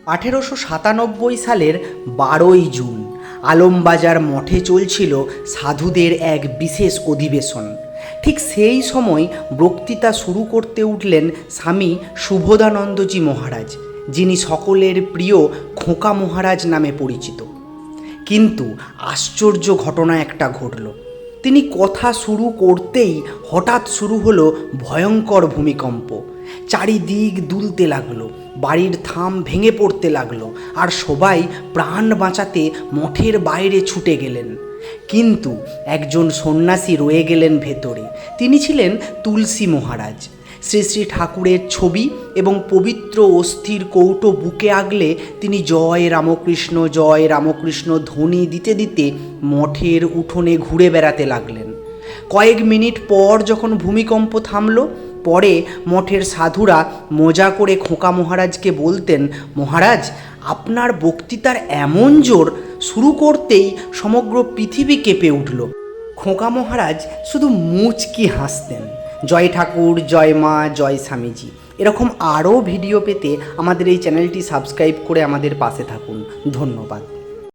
1897 সালের 12ই জুন আলমবাজার মঠে চলছিল সাধুদের এক বিশেষ অধিবেশন। ঠিক সেই সময় বক্তৃতা শুরু করতে উঠলেন স্বামী শুভদানন্দজি মহারাজ, যিনি সকলের প্রিয় খোকা মহারাজ নামে পরিচিত। কিন্তু আশ্চর্য ঘটনা একটা ঘটল। তিনি কথা শুরু করতেই হঠাৎ শুরু হলো ভয়ঙ্কর ভূমিকম্প। চারিদিক দুলতে লাগলো, বাড়ির থাম ভেঙে পড়তে লাগলো, আর সবাই প্রাণ বাঁচাতে মঠের বাইরে ছুটে গেলেন। কিন্তু একজন সন্ন্যাসী রয়ে গেলেন ভেতরে। তিনি ছিলেন তুলসী মহারাজ। শ্রী শ্রী ঠাকুরের ছবি এবং পবিত্র অস্থির কৌটো বুকে আগলে তিনি জয় রামকৃষ্ণ ধ্বনি দিতে দিতে মঠের উঠোনে ঘুরে বেড়াতে লাগলেন। কয়েক মিনিট পর যখন ভূমিকম্প থামল, পরে মঠের সাধুরা মজা করে খোকা মহারাজকে বলতেন, মহারাজ, আপনার বক্তৃতার এমন জোর, শুরু করতেই সমগ্র পৃথিবী কেঁপে উঠল। খোকা মহারাজ শুধু মুচকি হাসতেন। জয় ঠাকুর, জয় মা, জয় স্বামীজি। এরকম আরও ভিডিও পেতে আমাদের এই চ্যানেলটি সাবস্ক্রাইব করে আমাদের পাশে থাকুন। ধন্যবাদ।